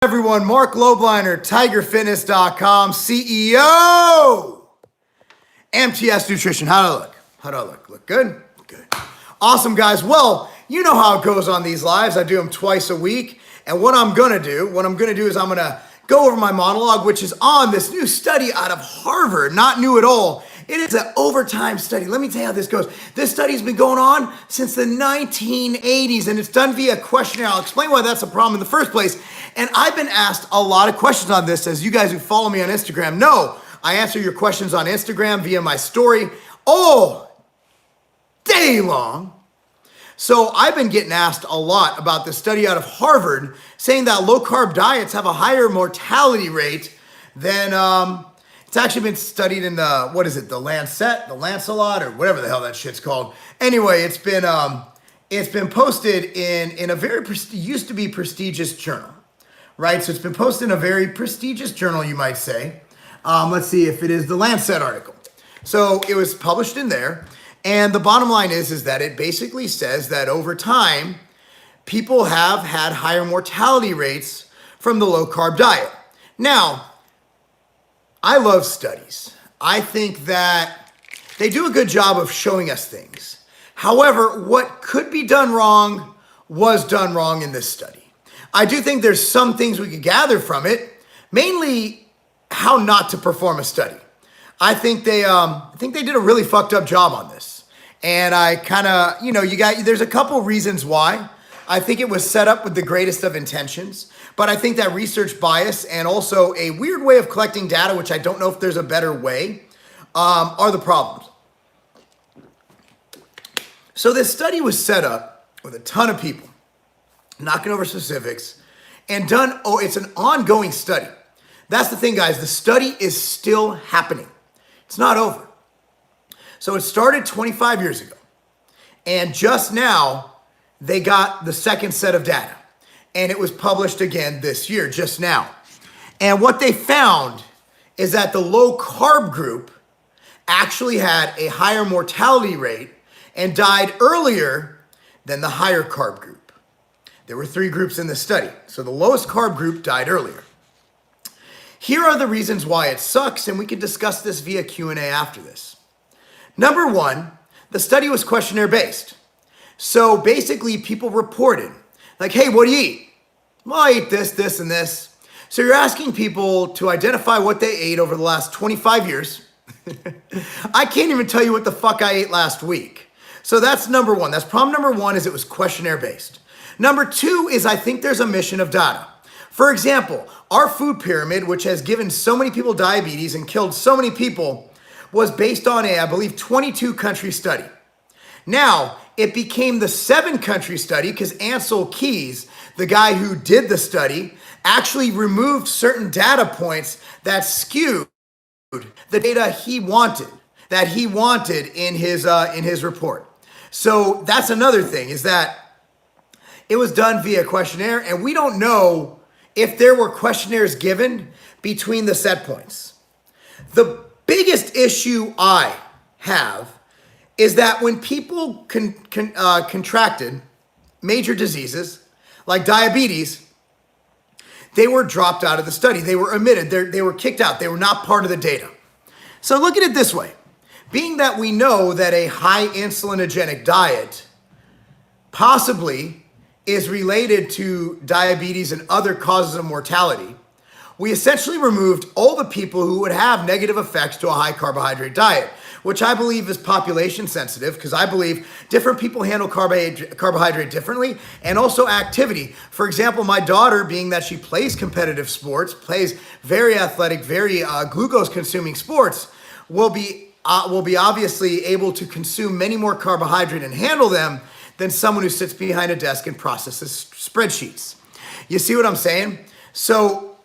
Everyone, Marc Lobliner, TigerFitness.com, CEO, MTS Nutrition. How do I look? How do I look? Look good? Good. Awesome, guys. Well, you know how it goes on these lives. I do them twice a week. And what I'm going to do is I'm going to go over my monologue, which is on this new study out of Harvard. Not new at all. It is an overtime study. Let me tell you how this goes. This study's been going on since the 1980s, and it's done via questionnaire. I'll explain why that's a problem in the first place. And I've been asked a lot of questions on this, as you guys who follow me on Instagram know. I answer your questions on Instagram via my story all day long. So I've been getting asked a lot about this study out of Harvard saying that low-carb diets have a higher mortality rate than, it's actually been studied in the, the Lancet, the Lancelot, or whatever the hell that shit's called. Anyway, it's been posted in a very, used to be prestigious journal, right? So it's been posted in a very prestigious journal, you might say. Let's see if it is the Lancet article. So it was published in there. And the bottom line is that it basically says that over time, people have had higher mortality rates from the low-carb diet. Now, I love studies. I think that they do a good job of showing us things. However, what could be done wrong was done wrong in this study. I do think there's some things we could gather from it, mainly how not to perform a study. I think they did a really fucked up job on this. And I kind of, there's a couple reasons why. I think it was set up with the greatest of intentions, but I think that research bias and also a weird way of collecting data, which I don't know if there's a better way, are the problems. So this study was set up with a ton of people, knocking over specifics, and done, it's an ongoing study. That's the thing, guys. The study is still happening. It's not over. So it started 25 years ago. And just now, they got the second set of data. And it was published again this year, just now. And what they found is that the low-carb group actually had a higher mortality rate and died earlier than the higher carb group. There were 3 groups in the study. So the lowest carb group died earlier. Here are the reasons why it sucks, and we can discuss this via Q&A after this. Number 1, the study was questionnaire-based. So basically, people reported, like, hey, what do you eat? Well, I eat this, this, and this. So you're asking people to identify what they ate over the last 25 years. I can't even tell you what the fuck I ate last week. So that's number 1. That's problem number 1 is it was questionnaire-based. Number 2 is I think there's omission of data. For example, our food pyramid, which has given so many people diabetes and killed so many people, was based on a, I believe, 22-country study. Now, it became the 7-country study because Ansel Keys, the guy who did the study, actually removed certain data points that skewed the data he wanted in his report. So that's another thing, is that it was done via questionnaire, and we don't know if there were questionnaires given between the set points. The biggest issue I have is that when people contracted major diseases like diabetes, they were dropped out of the study. They were omitted. They were kicked out. They were not part of the data. So look at it this way. Being that we know that a high insulinogenic diet possibly is related to diabetes and other causes of mortality, we essentially removed all the people who would have negative effects to a high carbohydrate diet, which I believe is population sensitive because I believe different people handle carbohydrate differently, and also activity. For example, my daughter, being that she plays competitive sports, plays very athletic, very glucose consuming sports, will be obviously able to consume many more carbohydrate and handle them than someone who sits behind a desk and processes spreadsheets. You see what I'm saying? So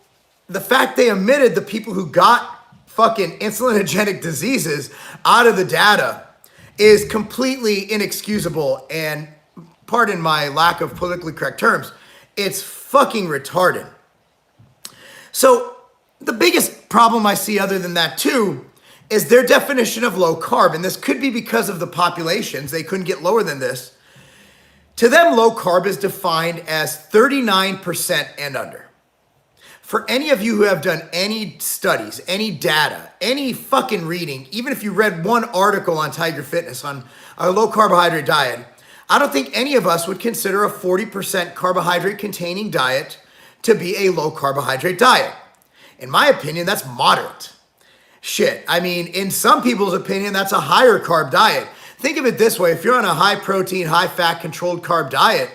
the fact they omitted the people who got fucking insulinogenic diseases out of the data is completely inexcusable, and pardon my lack of politically correct terms, it's fucking retarded. So the biggest problem I see other than that too is their definition of low carb, and this could be because of the populations, they couldn't get lower than this. To them, low carb is defined as 39% and under. For any of you who have done any studies, any data, any fucking reading, even if you read one article on Tiger Fitness on a low carbohydrate diet, I don't think any of us would consider a 40% carbohydrate containing diet to be a low carbohydrate diet. In my opinion, that's moderate. Shit, I mean, in some people's opinion, that's a higher carb diet. Think of it this way. If you're on a high protein, high fat controlled carb diet,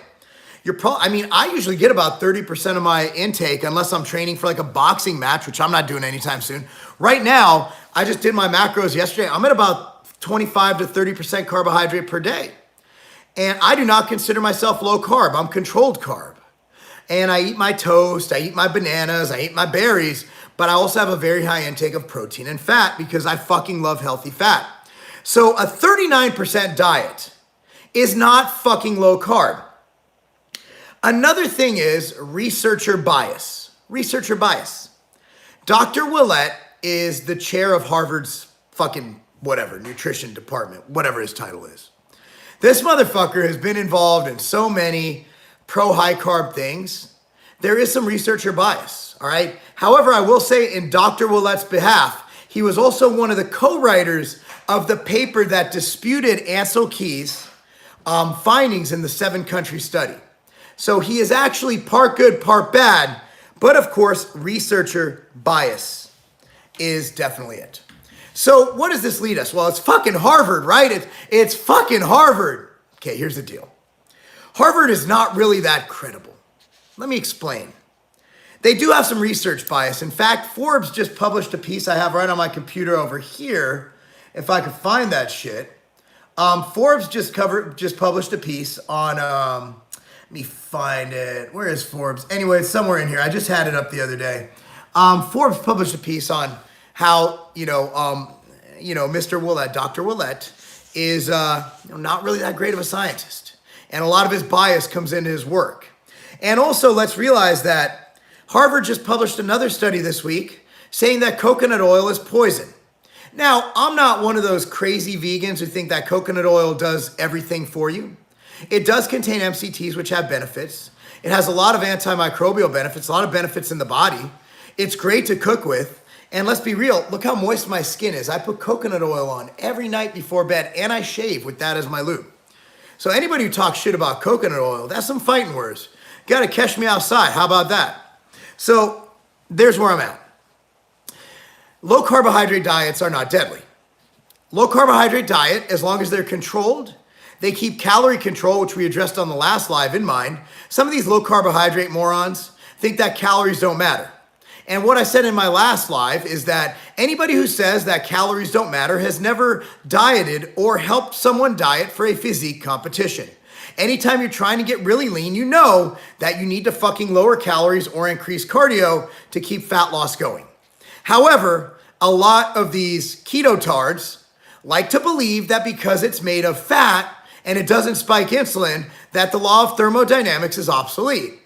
I usually get about 30% of my intake unless I'm training for like a boxing match, which I'm not doing anytime soon. Right now, I just did my macros yesterday. I'm at about 25 to 30% carbohydrate per day. And I do not consider myself low carb. I'm controlled carb. And I eat my toast, I eat my bananas, I eat my berries, but I also have a very high intake of protein and fat because I fucking love healthy fat. So a 39% diet is not fucking low carb. Another thing is researcher bias. Researcher bias. Dr. Willet is the chair of Harvard's fucking whatever, nutrition department, whatever his title is. This motherfucker has been involved in so many pro-high carb things. There is some researcher bias, all right? However, I will say in Dr. Willet's behalf, he was also one of the co-writers of the paper that disputed Ansel Keys' findings in the 7-country study. So he is actually part good, part bad, but of course, researcher bias is definitely it. So what does this lead us? Well, it's fucking Harvard, right? It's fucking Harvard. Okay, here's the deal. Harvard is not really that credible. Let me explain. They do have some research bias. In fact, Forbes just published a piece I have right on my computer over here, if I could find that shit. Forbes just published a piece on, let me find it. Where is Forbes? Anyway, it's somewhere in here. I just had it up the other day. Forbes published a piece on how, Mr. Willet, Dr. Willet, is not really that great of a scientist. And a lot of his bias comes into his work. And also, let's realize that Harvard just published another study this week saying that coconut oil is poison. Now, I'm not one of those crazy vegans who think that coconut oil does everything for you. It does contain MCTs, which have benefits. It has a lot of antimicrobial benefits, a lot of benefits in the body. It's great to cook with. And let's be real, look how moist my skin is. I put coconut oil on every night before bed, and I shave with that as my lube. So anybody who talks shit about coconut oil, that's some fighting words. Gotta catch me outside, how about that? So there's where I'm at. Low carbohydrate diets are not deadly. Low carbohydrate diet, as long as they're controlled, they keep calorie control, which we addressed on the last live, in mind. Some of these low carbohydrate morons think that calories don't matter. And what I said in my last live is that anybody who says that calories don't matter has never dieted or helped someone diet for a physique competition. Anytime you're trying to get really lean, you know that you need to fucking lower calories or increase cardio to keep fat loss going. However, a lot of these keto tards like to believe that because it's made of fat and it doesn't spike insulin, that the law of thermodynamics is obsolete.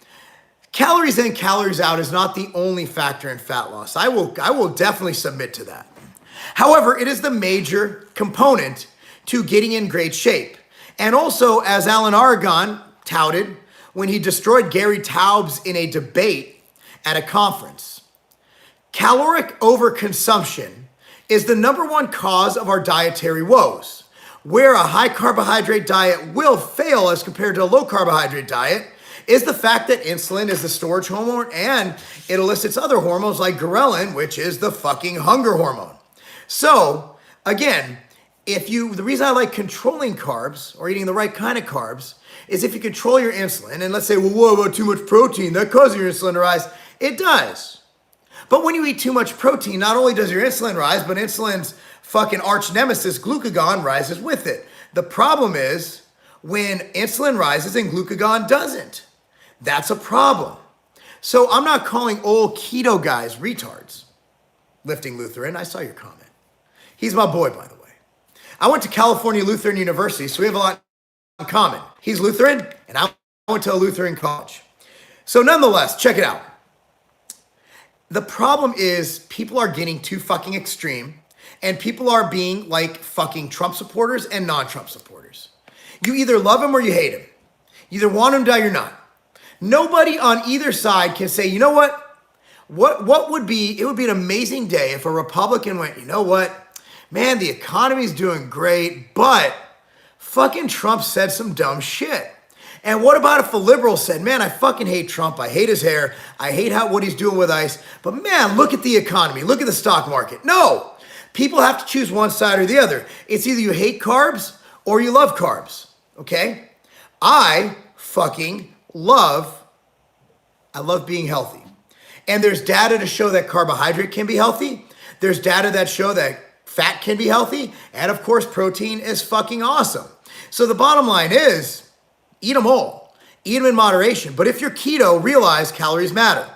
Calories in, calories out is not the only factor in fat loss. I will definitely submit to that. However, it is the major component to getting in great shape. And also, as Alan Aragon touted when he destroyed Gary Taubes in a debate at a conference, caloric overconsumption is the number one cause of our dietary woes. Where a high carbohydrate diet will fail as compared to a low carbohydrate diet is the fact that insulin is the storage hormone and it elicits other hormones like ghrelin, which is the fucking hunger hormone. So again, the reason I like controlling carbs or eating the right kind of carbs is if you control your insulin, and let's say, well, what about too much protein? That causes your insulin to rise. It does. But when you eat too much protein, not only does your insulin rise, but insulin's fucking arch nemesis, glucagon, rises with it. The problem is when insulin rises and glucagon doesn't. That's a problem. So I'm not calling old keto guys retards. Lifting Lutheran, I saw your comment. He's my boy, by the way. I went to California Lutheran University, so we have a lot in common. He's Lutheran, and I went to a Lutheran college. So nonetheless, check it out. The problem is people are getting too fucking extreme, and people are being like fucking Trump supporters and non-Trump supporters. You either love him or you hate him. You either want him to die or you're not. Nobody on either side can say, you know what? What would be, it would be an amazing day if a Republican went, you know what, man, the economy's doing great, but fucking Trump said some dumb shit. And what about if a liberal said, man, I fucking hate Trump, I hate his hair, I hate what he's doing with ICE, but man, look at the economy, look at the stock market. No, people have to choose one side or the other. It's either you hate carbs or you love carbs, okay? I love being healthy. And there's data to show that carbohydrate can be healthy. There's data that show that fat can be healthy. And of course, protein is fucking awesome. So the bottom line is, eat them all. Eat them in moderation. But if you're keto, realize calories matter.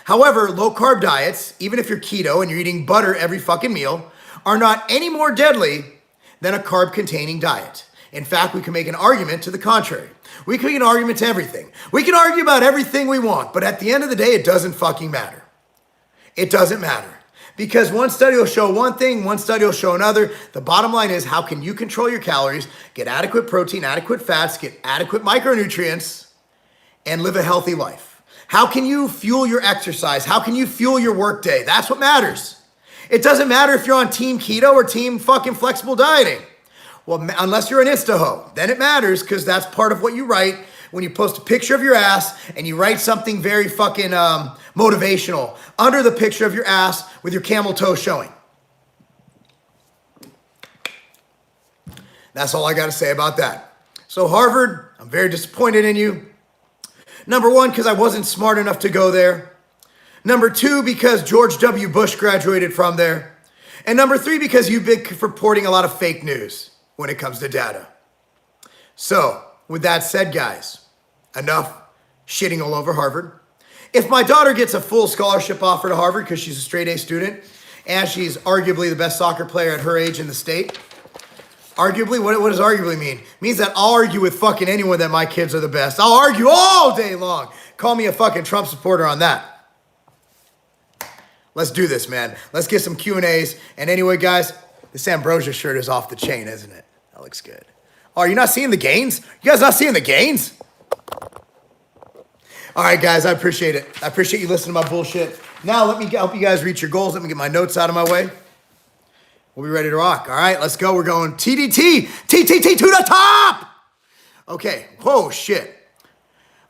However, low carb diets, even if you're keto and you're eating butter every fucking meal, are not any more deadly than a carb containing diet. In fact, we can make an argument to the contrary. We can make an argument to everything. We can argue about everything we want, but at the end of the day, it doesn't fucking matter. It doesn't matter. Because one study will show one thing, one study will show another. The bottom line is, how can you control your calories, get adequate protein, adequate fats, get adequate micronutrients, and live a healthy life? How can you fuel your exercise? How can you fuel your workday? That's what matters. It doesn't matter if you're on team keto or team fucking flexible dieting. Well, unless you're an Insta-ho, then it matters, because that's part of what you write when you post a picture of your ass and you write something very fucking motivational under the picture of your ass with your camel toe showing. That's all I got to say about that. So Harvard, I'm very disappointed in you. Number one, because I wasn't smart enough to go there. Number two, because George W. Bush graduated from there. And number three, because you've been reporting a lot of fake news when it comes to data. So, with that said, guys, enough shitting all over Harvard. If my daughter gets a full scholarship offer to Harvard because she's a straight A student and she's arguably the best soccer player at her age in the state, arguably, what does arguably mean? It means that I'll argue with fucking anyone that my kids are the best. I'll argue all day long. Call me a fucking Trump supporter on that. Let's do this, man. Let's get some Q&As. And anyway, guys, this Ambrosia shirt is off the chain, isn't it? That looks good. Oh, are you not seeing the gains? You guys not seeing the gains? All right, guys, I appreciate it. I appreciate you listening to my bullshit. Now let me help you guys reach your goals. Let me get my notes out of my way. We'll be ready to rock. All right, let's go. We're going TDT, TTT to the top. Okay, whoa, shit.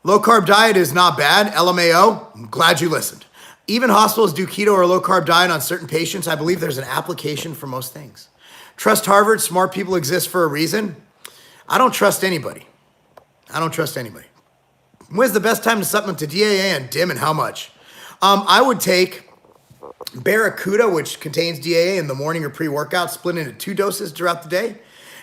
Low carb diet is not bad. LMAO, I'm glad you listened. Even hospitals do keto or low carb diet on certain patients. I believe there's an application for most things. Trust Harvard, smart people exist for a reason. I don't trust anybody. I don't trust anybody. When's the best time to supplement to DAA and DIM, and how much? I would take Barracuda, which contains DAA in the morning or pre-workout, split into 2 doses throughout the day.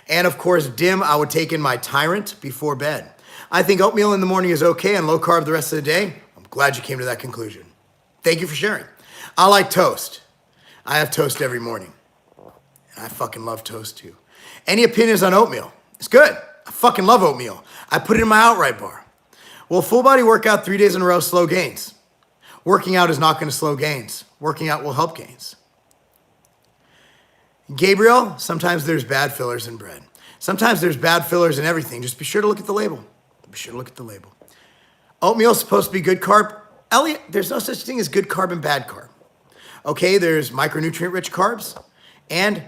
And of course, DIM, I would take in my Tyrant before bed. I think oatmeal in the morning is okay and low carb the rest of the day. I'm glad you came to that conclusion. Thank you for sharing. I like toast. I have toast every morning. And I fucking love toast too. Any opinions on oatmeal? It's good. I fucking love oatmeal. I put it in my outright bar. Well, full body workout 3 days in a row, slow gains. Working out is not going to slow gains. Working out will help gains. Gabriel, sometimes there's bad fillers in bread. Sometimes there's bad fillers in everything. Just be sure to look at the label. Be sure to look at the label. Oatmeal is supposed to be good carb. Elliot, there's no such thing as good carb and bad carb. Okay, there's micronutrient-rich carbs and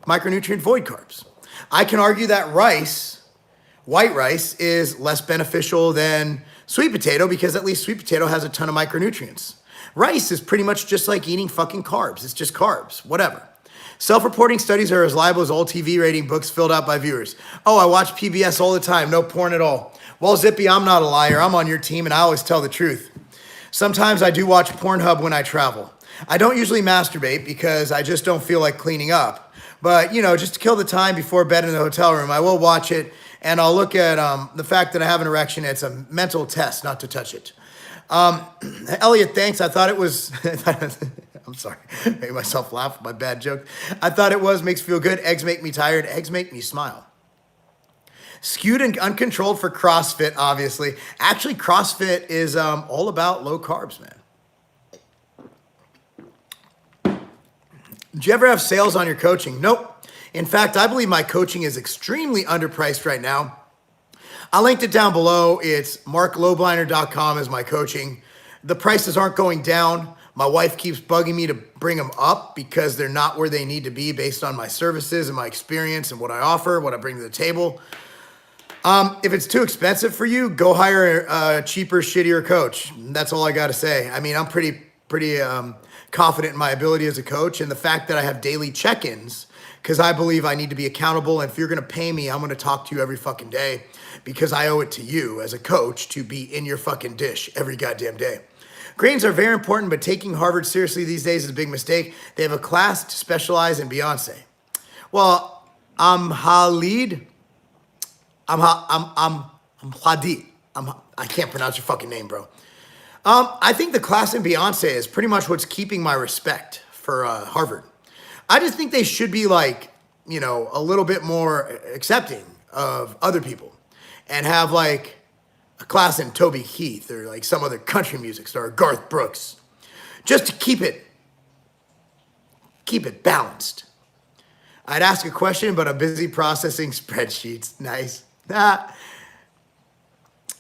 micronutrient-void carbs. I can argue that rice, white rice, is less beneficial than sweet potato because at least sweet potato has a ton of micronutrients. Rice is pretty much just like eating fucking carbs. It's just carbs, whatever. Self-reporting studies are as liable as all TV rating books filled out by viewers. Oh, I watch PBS all the time, no porn at all. Well, Zippy, I'm not a liar. I'm on your team and I always tell the truth. Sometimes I do watch Pornhub when I travel. I don't usually masturbate because I just don't feel like cleaning up. But, you know, just to kill the time before bed in the hotel room, I will watch it and I'll look at the fact that I have an erection. It's a mental test not to touch it. Elliot, thanks. I thought it was, I'm sorry, made myself laugh with my bad joke. I thought it was, makes me feel good. Eggs make me tired. Eggs make me smile. Skewed and uncontrolled for CrossFit, obviously. Actually, CrossFit is all about low carbs, man. Do you ever have sales on your coaching? Nope. In fact, I believe my coaching is extremely underpriced right now. I linked it down below. It's marclobliner.com is my coaching. The prices aren't going down, My wife keeps bugging me to bring them up because they're not where they need to be based on my services and my experience and what I offer, what I bring to the table. If it's too expensive for you, go hire a cheaper, shittier coach. That's all I got to say. I mean, I'm pretty confident in my ability as a coach and the fact that I have daily check-ins because I believe I need to be accountable. And if you're going to pay me, I'm going to talk to you every fucking day because I owe it to you as a coach to be in your fucking dish every goddamn day. Grains are very important, but taking Harvard seriously these days is a big mistake. They have a class to specialize in Beyonce. Well, I'm Hadid. I can't pronounce your fucking name, bro. I think the class in Beyonce is pretty much what's keeping my respect for Harvard. I just think they should be like, you know, a little bit more accepting of other people and have like a class in Toby Keith or like some other country music star, Garth Brooks, just to keep it balanced. I'd ask a question, but I'm busy processing spreadsheets. Nice.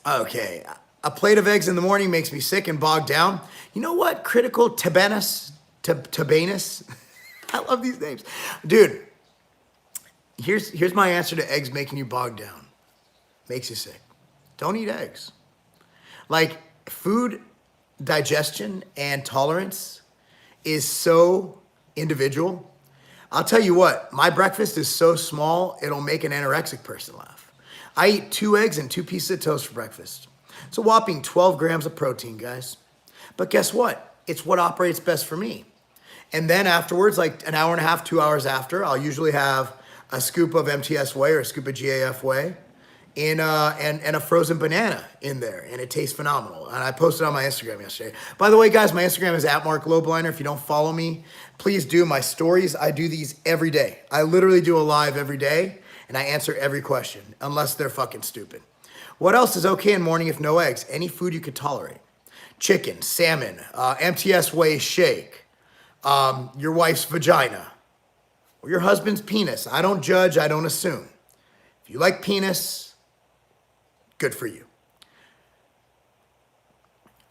Okay. A plate of eggs in the morning makes me sick and bogged down. You know what? Critical Tabanus. I love these names. Dude, here's my answer to eggs making you bogged down. Makes you sick. Don't eat eggs. Like, food digestion and tolerance is so individual. I'll tell you what, my breakfast is so small, it'll make an anorexic person laugh. I eat 2 eggs and 2 pieces of toast for breakfast. It's a whopping 12 grams of protein, guys. But guess what? It's what operates best for me. And then afterwards, like an hour and a half, 2 hours after, I'll usually have a scoop of MTS whey or a scoop of GAF whey and a frozen banana in there. And it tastes phenomenal. And I posted on my Instagram yesterday. By the way, guys, my Instagram is at Marc Lobliner. If you don't follow me, please do. My stories, I do these every day. I literally do a live every day. And I answer every question, unless they're fucking stupid. What else is okay in morning if no eggs? Any food you could tolerate. Chicken, salmon, MTS whey shake, your wife's vagina, or your husband's penis. I don't judge, I don't assume. If you like penis, good for you.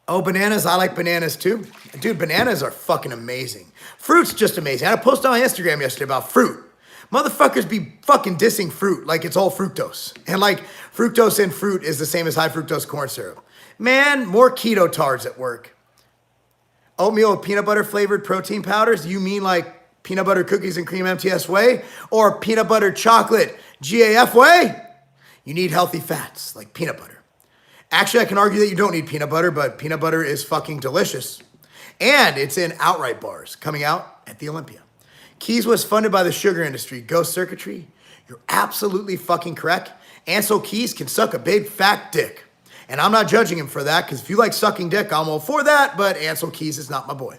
Oh, bananas, I like bananas too. Dude, bananas are fucking amazing. Fruit's just amazing. I had a post on my Instagram yesterday about fruit. Motherfuckers be fucking dissing fruit like it's all fructose. And like fructose in fruit is the same as high fructose corn syrup. Man, more keto tards at work. Oatmeal with peanut butter flavored protein powders? You mean like peanut butter cookies and cream MTS whey? Or peanut butter chocolate GAF whey? You need healthy fats like peanut butter. Actually, I can argue that you don't need peanut butter, but peanut butter is fucking delicious. And it's in outright bars coming out at the Olympia. Keys was funded by the sugar industry. Ghost circuitry? You're absolutely fucking correct. Ansel Keys can suck a big fat dick. And I'm not judging him for that, because if you like sucking dick, I'm all for that, but Ansel Keys is not my boy.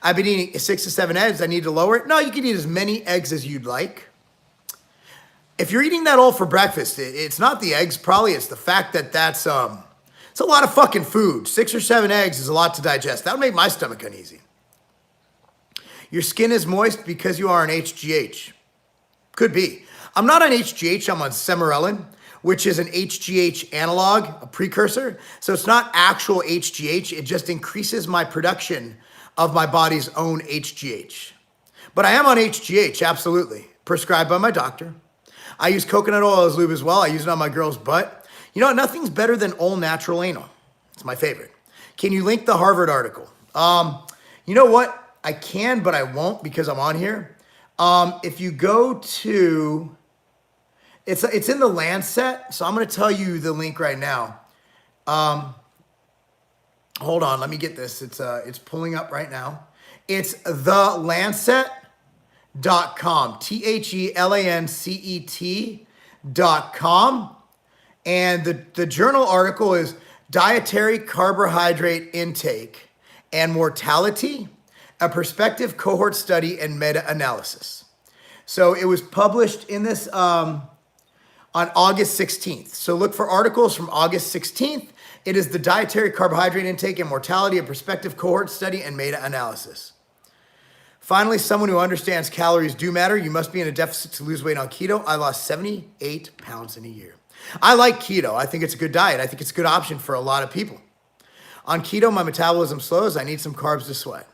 I've been eating 6 to 7 eggs. I need to lower it. No, you can eat as many eggs as you'd like. If you're eating that all for breakfast, it's not the eggs, probably it's the fact that it's a lot of fucking food. 6 or 7 eggs is a lot to digest. That would make my stomach uneasy. Your skin is moist because you are on HGH. Could be. I'm not on HGH, I'm on Semerelin, which is an HGH analog, a precursor. So it's not actual HGH, it just increases my production of my body's own HGH. But I am on HGH, absolutely. Prescribed by my doctor. I use coconut oil as lube as well. I use it on my girl's butt. You know what? Nothing's better than all natural anal. It's my favorite. Can you link the Harvard article? You know what? I can, but I won't because I'm on here. If you go to, it's in the Lancet, so I'm going to tell you the link right now. Hold on, let me get this. It's pulling up right now. It's thelancet.com, THELANCET.com. And the journal article is Dietary Carbohydrate Intake and Mortality, a Prospective Cohort Study and Meta-Analysis. So it was published in this on August 16th. So look for articles from August 16th. It is the Dietary Carbohydrate Intake and Mortality, a Prospective Cohort Study and Meta-Analysis. Finally, someone who understands calories do matter. You must be in a deficit to lose weight on keto. I lost 78 pounds in a year. I like keto. I think it's a good diet. I think it's a good option for a lot of people. On keto, my metabolism slows. I need some carbs to sweat.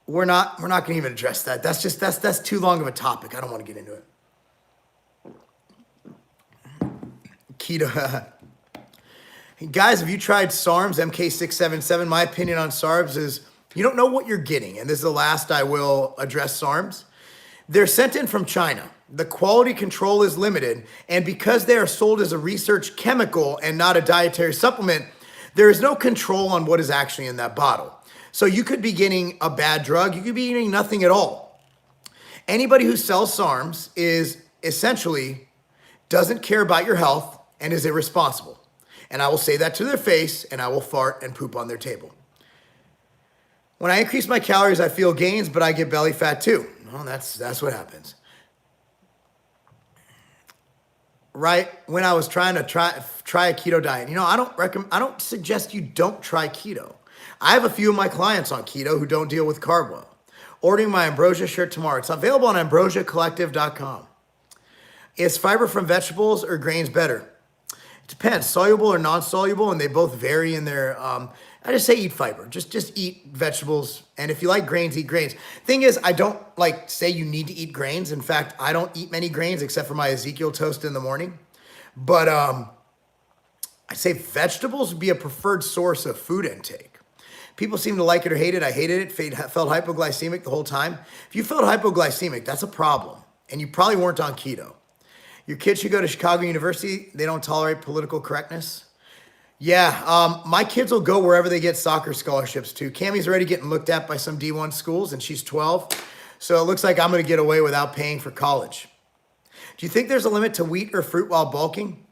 We're not going to even address that. That's too long of a topic. I don't want to get into it. Keto. Guys, have you tried SARMs, MK677? My opinion on SARMs is you don't know what you're getting. And this is the last I will address SARMs. They're sent in from China. The quality control is limited. And because they are sold as a research chemical and not a dietary supplement, there is no control on what is actually in that bottle. So you could be getting a bad drug. You could be eating nothing at all. Anybody who sells SARMs is essentially doesn't care about your health and is irresponsible. And I will say that to their face, and I will fart and poop on their table. When I increase my calories, I feel gains, but I get belly fat too. Well, that's what happens. Right when I was trying to try a keto diet, I don't suggest you don't try keto. I have a few of my clients on keto who don't deal with carb well. Ordering my Ambrosia shirt tomorrow. It's available on ambrosiacollective.com. Is fiber from vegetables or grains better? It depends, soluble or non-soluble, and they both vary in their, I just say eat fiber. Just eat vegetables, and if you like grains, eat grains. Thing is, I don't say you need to eat grains. In fact, I don't eat many grains except for my Ezekiel toast in the morning. But I say vegetables would be a preferred source of food intake. People seem to like it or hate it. I hated it, felt hypoglycemic the whole time. If you felt hypoglycemic, that's a problem, and you probably weren't on keto. Your kids should go to Chicago University. They don't tolerate political correctness. Yeah, my kids will go wherever they get soccer scholarships to. Cammie's already getting looked at by some D1 schools, and she's 12. So it looks like I'm going to get away without paying for college. Do you think there's a limit to wheat or fruit while bulking?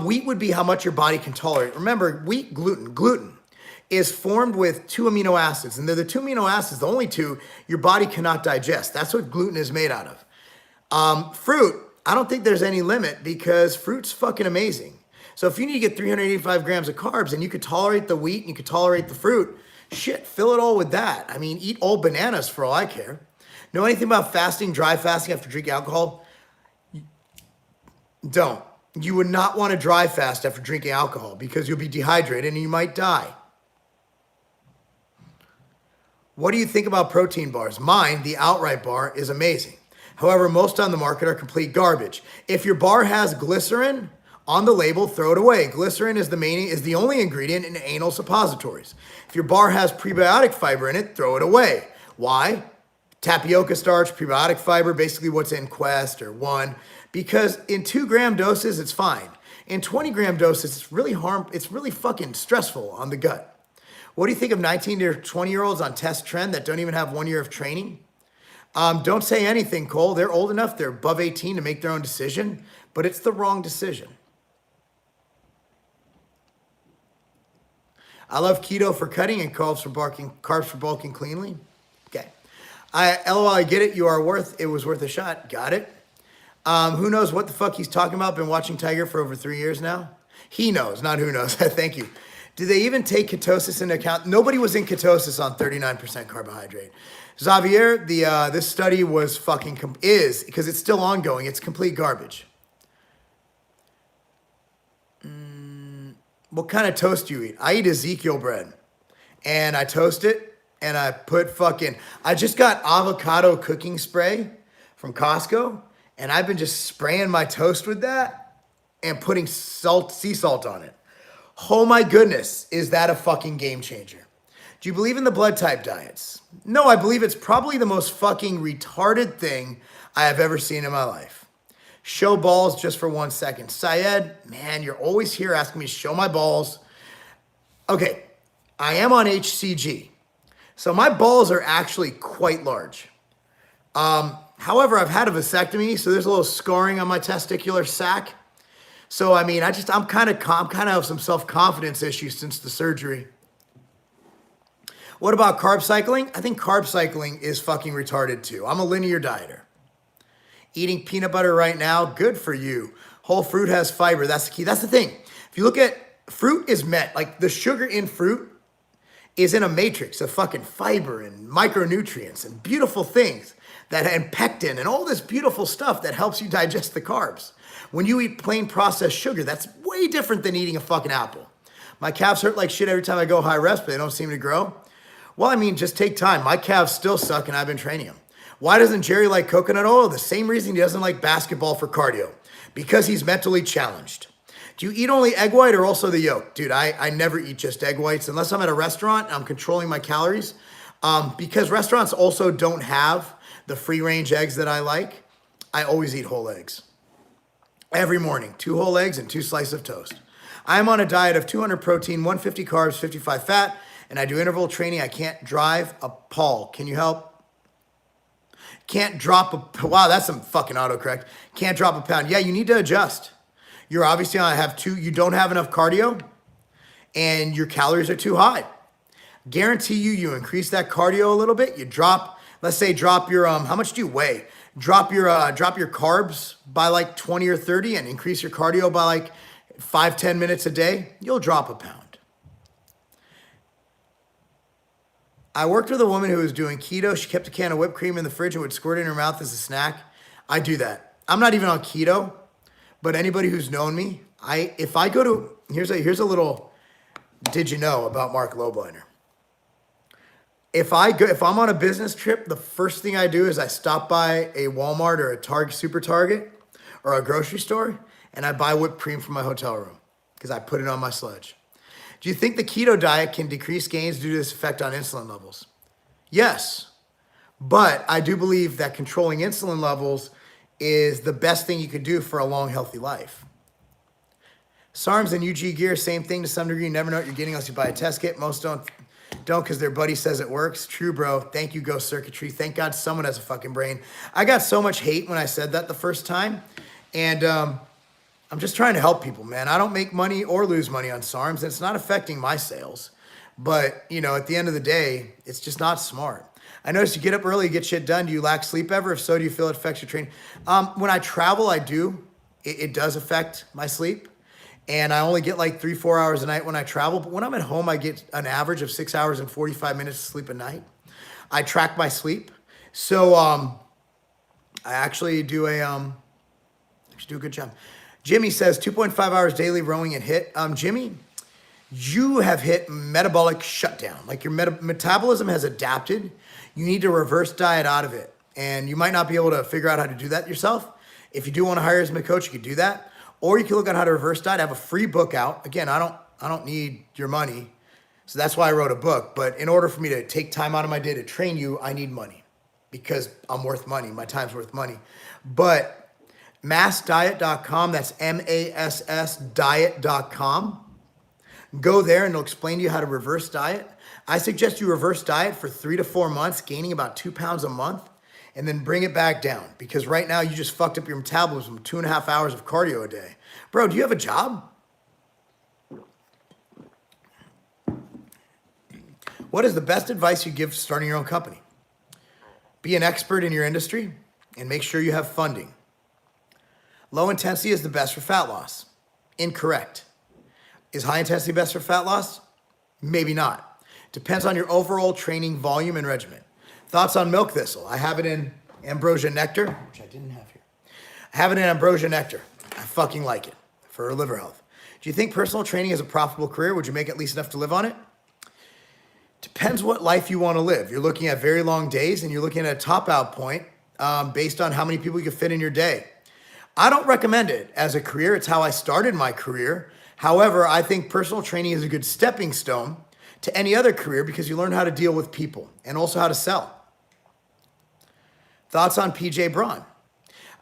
Wheat would be how much your body can tolerate. Remember, wheat, gluten is formed with 2 amino acids, and they're the 2 amino acids, the only 2 your body cannot digest. That's what gluten is made out of. Fruit, I don't think there's any limit because fruit's fucking amazing. So if you need to get 385 grams of carbs and you could tolerate the wheat and you could tolerate the fruit, shit, fill it all with that. I mean, eat all bananas for all I care. Know anything about fasting, dry fasting after drinking alcohol? Don't. You would not want to dry fast after drinking alcohol because you'll be dehydrated and you might die. What do you think about protein bars? Mine, the outright bar, is amazing. However, most on the market are complete garbage. If your bar has glycerin on the label, throw it away. Glycerin is the only ingredient in anal suppositories. If your bar has prebiotic fiber in it, throw it away. Why? Tapioca starch, prebiotic fiber, basically what's in Quest or One. Because in 2-gram doses, it's fine. In 20-gram doses, it's really fucking stressful on the gut. What do you think of 19 to 20-year-olds on test trend that don't even have 1 year of training? Don't say anything, Cole. They're old enough, they're above 18 to make their own decision, but it's the wrong decision. I love keto for cutting and carbs for bulking cleanly. Okay. LOL, I get it. It was worth a shot. Got it. Who knows what the fuck he's talking about? Been watching Tiger for over 3 years now. He knows, not who knows. Thank you. Do they even take ketosis into account? Nobody was in ketosis on 39% carbohydrate. Xavier, this study was because it's still ongoing. It's complete garbage. What kind of toast do you eat? I eat Ezekiel bread, and I toast it, and I put I just got avocado cooking spray from Costco, and I've been just spraying my toast with that and putting sea salt on it. Oh my goodness, is that a fucking game changer? Do you believe in the blood type diets? No, I believe it's probably the most fucking retarded thing I have ever seen in my life. Show balls just for 1 second. Syed, man, you're always here asking me to show my balls. Okay, I am on HCG. So my balls are actually quite large. However, I've had a vasectomy, so there's a little scarring on my testicular sac. So, I mean, I'm kind of have some self-confidence issues since the surgery. What about carb cycling? I think carb cycling is fucking retarded too. I'm a linear dieter. Eating peanut butter right now, good for you. Whole fruit has fiber, that's the key. That's the thing. If you look at fruit is like the sugar in fruit is in a matrix of fucking fiber and micronutrients and beautiful things and pectin and all this beautiful stuff that helps you digest the carbs. When you eat plain processed sugar, that's way different than eating a fucking apple. My calves hurt like shit every time I go high rest, but they don't seem to grow. Well, I mean, just take time. My calves still suck and I've been training them. Why doesn't Jerry like coconut oil? The same reason he doesn't like basketball for cardio. Because he's mentally challenged. Do you eat only egg white or also the yolk? Dude, I never eat just egg whites unless I'm at a restaurant and I'm controlling my calories. Because restaurants also don't have the free range eggs that I like. I always eat whole eggs. Every morning, 2 whole eggs and 2 slices of toast. I'm on a diet of 200 protein, 150 carbs, 55 fat, and I do interval training. I can't drive a Paul. Can you help? Can't drop a, wow, that's some fucking autocorrect. Can't drop a pound. Yeah, you need to adjust. You're obviously on you don't have enough cardio and your calories are too high. Guarantee you increase that cardio a little bit. You drop, let's say drop your, how much do you weigh? Drop your carbs by like 20 or 30 and increase your cardio by like 5-10 minutes a day. You'll drop a pound. I worked with a woman who was doing keto. She kept a can of whipped cream in the fridge and would squirt it in her mouth as a snack. I do that. I'm not even on keto, but anybody who's known me, if I go to, here's a little, did you know about Marc Lobliner? If I'm on a business trip, the first thing I do is I stop by a Walmart or a Target, Super Target, or a grocery store, and I buy whipped cream from my hotel room because I put it on my sludge. Do you think the keto diet can decrease gains due to this effect on insulin levels? Yes, but I do believe that controlling insulin levels is the best thing you could do for a long, healthy life. SARMs and UG gear, same thing to some degree. You never know what you're getting unless you buy a test kit. Most don't because their buddy says it works. True, bro. Thank you, Ghost Circuitry. Thank God someone has a fucking brain. I got so much hate when I said that the first time, and I'm just trying to help people, man. I don't make money or lose money on SARMs, and it's not affecting my sales. But, you know, at the end of the day, it's just not smart. I notice you get up early, you get shit done. Do you lack sleep ever? If so, do you feel it affects your training? When I travel, I do. It does affect my sleep. And I only get like 3-4 hours a night when I travel. But when I'm at home, I get an average of 6 hours and 45 minutes of sleep a night. I track my sleep. So I actually do a good job. Jimmy says 2.5 hours daily rowing and hit. Jimmy, you have hit metabolic shutdown. Like your metabolism has adapted. You need to reverse diet out of it. And you might not be able to figure out how to do that yourself. If you do want to hire as a coach, you could do that. Or you can look at how to reverse diet. I have a free book out. Again, I don't need your money. So that's why I wrote a book. But in order for me to take time out of my day to train you, I need money because I'm worth money. My time's worth money. But massdiet.com, that's MASS diet.com. Go there and it'll explain to you how to reverse diet. I suggest you reverse diet for 3 to 4 months, gaining about 2 pounds a month, and then bring it back down. Because right now you just fucked up your metabolism with 2.5 hours of cardio a day. Bro, do you have a job? What is the best advice you give starting your own company? Be an expert in your industry and make sure you have funding. Low intensity is the best for fat loss. Incorrect. Is high intensity best for fat loss? Maybe not. Depends on your overall training volume and regimen. Thoughts on milk thistle? I have it in ambrosia nectar, which I didn't have here. I have it in ambrosia nectar. I fucking like it for liver health. Do you think personal training is a profitable career? Would you make at least enough to live on it? Depends what life you want to live. You're looking at very long days and you're looking at a top out point based on how many people you can fit in your day. I don't recommend it as a career. It's how I started my career. However, I think personal training is a good stepping stone to any other career because you learn how to deal with people and also how to sell. Thoughts on PJ Braun?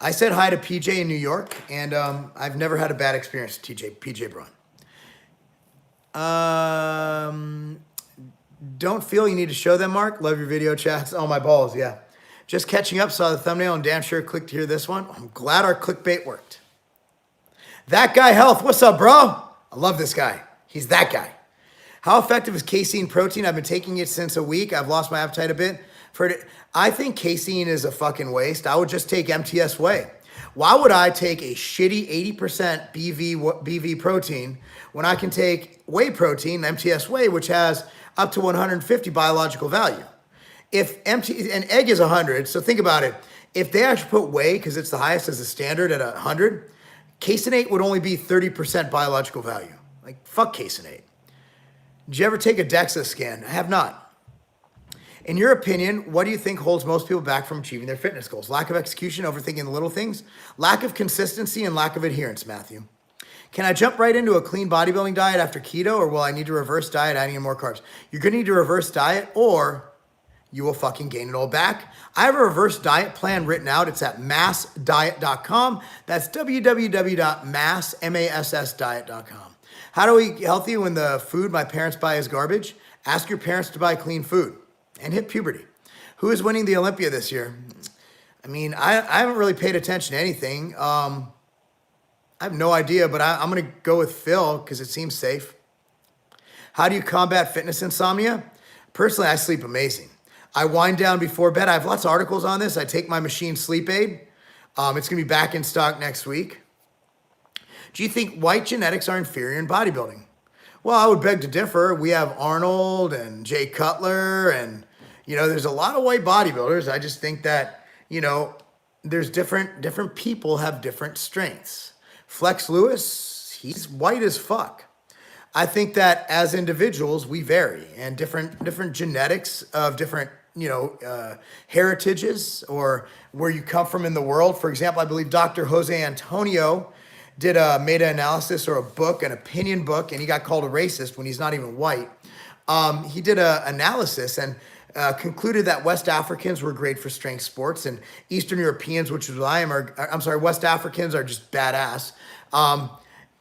I said hi to PJ in New York, and I've never had a bad experience with PJ Braun. Don't feel you need to show them, Mark. Love your video chats. Oh, my balls, yeah. Just catching up, saw the thumbnail, and damn sure clicked to hear this one. I'm glad our clickbait worked. That guy health, what's up, bro? I love this guy. He's that guy. How effective is casein protein? I've been taking it since a week. I've lost my appetite a bit. I think casein is a fucking waste. I would just take MTS whey. Why would I take a shitty 80% BV protein when I can take whey protein, MTS whey, which has up to 150 biological value? If an egg is 100, so think about it. If they actually put whey, because it's the highest as a standard at 100, caseinate would only be 30% biological value. Like, fuck caseinate. Did you ever take a DEXA scan? I have not. In your opinion, what do you think holds most people back from achieving their fitness goals? Lack of execution, overthinking the little things, lack of consistency, and lack of adherence, Matthew. Can I jump right into a clean bodybuilding diet after keto, or will I need to reverse diet, adding in more carbs? You're going to need to reverse diet, or you will fucking gain it all back. I have a reverse diet plan written out. It's at massdiet.com. That's www.massdiet.com. How do we eat healthy when the food my parents buy is garbage? Ask your parents to buy clean food. And hit puberty. Who is winning the Olympia this year? I mean, I haven't really paid attention to anything. I have no idea, but I'm going to go with Phil because it seems safe. How do you combat fitness insomnia? Personally, I sleep amazing. I wind down before bed. I have lots of articles on this. I take my machine sleep aid. It's going to be back in stock next week. Do you think white genetics are inferior in bodybuilding? Well, I would beg to differ. We have Arnold and Jay Cutler and there's a lot of white bodybuilders. I just think that, there's different people have different strengths. Flex Lewis, he's white as fuck. I think that as individuals, we vary and different genetics of different, heritages or where you come from in the world. For example, I believe Dr. Jose Antonio did a meta-analysis or a book, an opinion book, and he got called a racist when he's not even white. He did an analysis and concluded that West Africans were great for strength sports and Eastern Europeans, which is what I am, West Africans are just badass.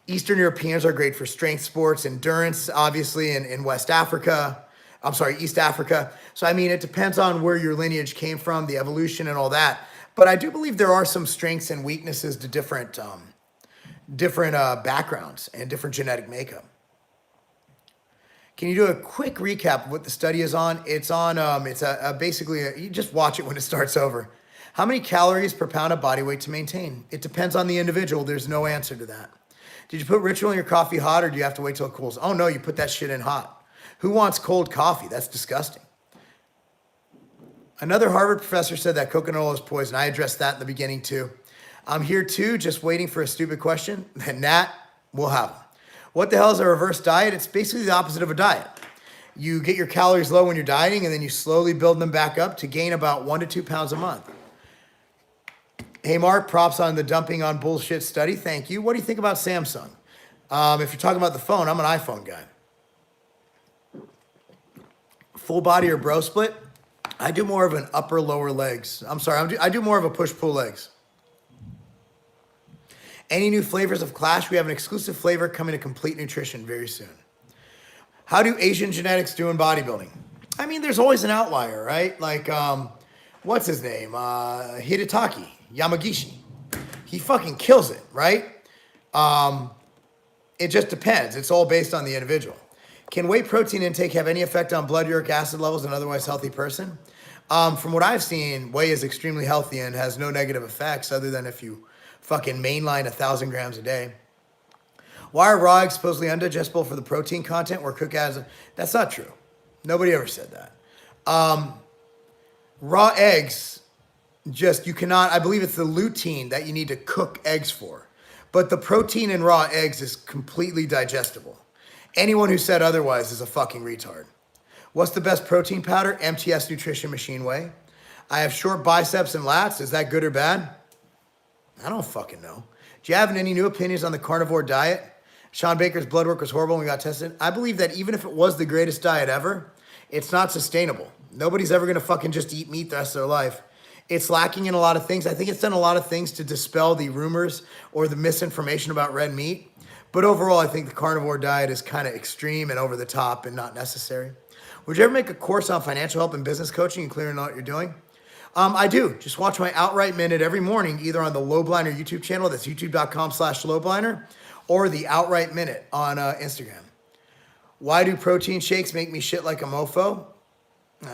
Eastern Europeans are great for strength sports, endurance, obviously, in East Africa. So, I mean, it depends on where your lineage came from, the evolution and all that. But I do believe there are some strengths and weaknesses to different backgrounds and different genetic makeup. Can you do a quick recap of what the study is on? It's on, you just watch it when it starts over. How many calories per pound of body weight to maintain? It depends on the individual. There's no answer to that. Did you put Ritual in your coffee hot or do you have to wait till it cools? Oh no, you put that shit in hot. Who wants cold coffee? That's disgusting. Another Harvard professor said that coconut oil is poison. I addressed that in the beginning too. I'm here too, just waiting for a stupid question. And Nat, we'll have them. What the hell is a reverse diet? It's basically the opposite of a diet. You get your calories low when you're dieting and then you slowly build them back up to gain about 1 to 2 pounds a month. Hey, Marc, props on the dumping on bullshit study. Thank you. What do you think about Samsung? If you're talking about the phone, I'm an iPhone guy. Full body or bro split? I do more of an upper lower legs. I do more of a push-pull legs. Any new flavors of Clash? We have an exclusive flavor coming to Complete Nutrition very soon. How do Asian genetics do in bodybuilding? I mean, there's always an outlier, right? Like, what's his name? Hidetaki Yamagishi. He fucking kills it, right? It just depends. It's all based on the individual. Can whey protein intake have any effect on blood uric acid levels in an otherwise healthy person? From what I've seen, whey is extremely healthy and has no negative effects other than if you fucking mainline 1,000 grams a day. Why are raw eggs supposedly undigestible for the protein content where cook adds? That's not true. Nobody ever said that. Raw eggs, you cannot, I believe it's the lutein that you need to cook eggs for. But the protein in raw eggs is completely digestible. Anyone who said otherwise is a fucking retard. What's the best protein powder? MTS Nutrition Machine Whey. I have short biceps and lats. Is that good or bad? I don't fucking know. Do you have any new opinions on the carnivore diet? Sean Baker's blood work was horrible when we got tested. I believe that even if it was the greatest diet ever, it's not sustainable. Nobody's ever going to fucking just eat meat the rest of their life. It's lacking in a lot of things. I think it's done a lot of things to dispel the rumors or the misinformation about red meat. But overall, I think the carnivore diet is kind of extreme and over the top and not necessary. Would you ever make a course on financial help and business coaching and clearing out what you're doing? I do. Just watch my Outright Minute every morning, either on the Lobliner YouTube channel, that's youtube.com/Lobliner, or the Outright Minute on Instagram. Why do protein shakes make me shit like a mofo?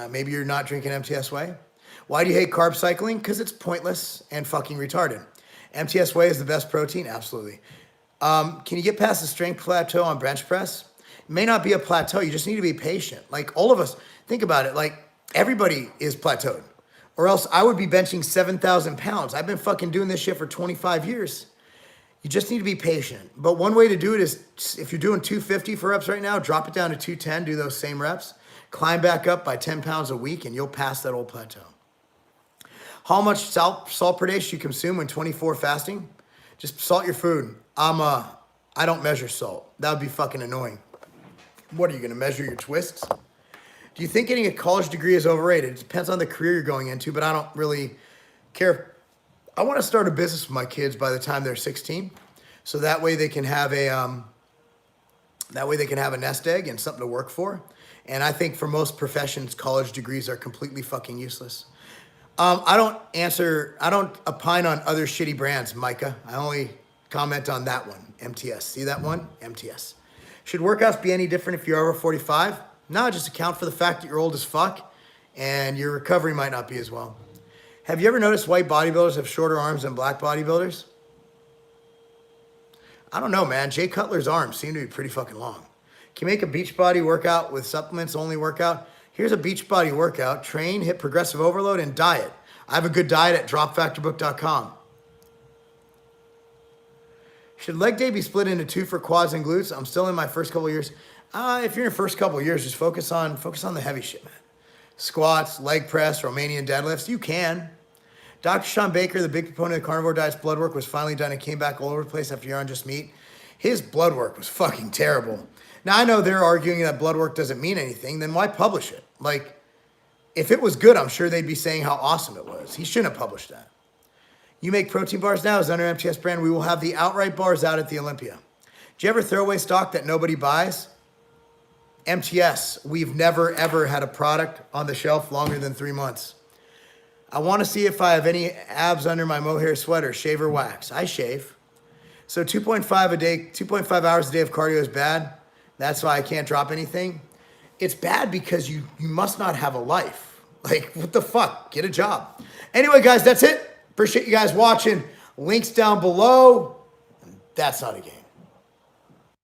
Maybe you're not drinking MTS Whey. Why do you hate carb cycling? Because it's pointless and fucking retarded. MTS Whey is the best protein? Absolutely. Can you get past the strength plateau on bench press? It may not be a plateau. You just need to be patient. Like all of us, think about it. Like everybody is plateaued. Or else I would be benching 7,000 pounds. I've been fucking doing this shit for 25 years. You just need to be patient. But one way to do it is, if you're doing 250 for reps right now, drop it down to 210, do those same reps, climb back up by 10 pounds a week, and you'll pass that old plateau. How much salt per day should you consume when 24 fasting? Just salt your food. I don't measure salt. That would be fucking annoying. What, are you gonna measure your twists? Do you think getting a college degree is overrated? It depends on the career you're going into, but I don't really care. I want to start a business with my kids by the time they're 16, so that way they can have a nest egg and something to work for. And I think for most professions, college degrees are completely fucking useless. I don't opine on other shitty brands, Micah. I only comment on that one, MTS. See that one? MTS. Should workouts be any different if you're over 45? No, just account for the fact that you're old as fuck and your recovery might not be as well. Have you ever noticed white bodybuilders have shorter arms than black bodybuilders? I don't know, man. Jay Cutler's arms seem to be pretty fucking long. Can you make a Beachbody workout with supplements only workout? Here's a Beachbody workout. Train, hit progressive overload, and diet. I have a good diet at dropfactorbook.com. Should leg day be split into 2 for quads and glutes? I'm still in my first couple of years. If you're in your first couple of years, just focus on the heavy shit, man. Squats, leg press, Romanian deadlifts, you can. Dr. Sean Baker, the big proponent of the carnivore diet's blood work, was finally done and came back all over the place after you're on Just Meat. His blood work was fucking terrible. Now, I know they're arguing that blood work doesn't mean anything, then why publish it? Like, if it was good, I'm sure they'd be saying how awesome it was. He shouldn't have published that. You make protein bars now as under MTS brand. We will have the outright bars out at the Olympia. Do you ever throw away stock that nobody buys? MTS, we've never, ever had a product on the shelf longer than 3 months. I want to see if I have any abs under my mohair sweater, shave or wax. I shave. So 2.5 hours a day of cardio is bad. That's why I can't drop anything. It's bad because you must not have a life. Like, what the fuck? Get a job. Anyway, guys, that's it. Appreciate you guys watching. Links down below. That's not a game.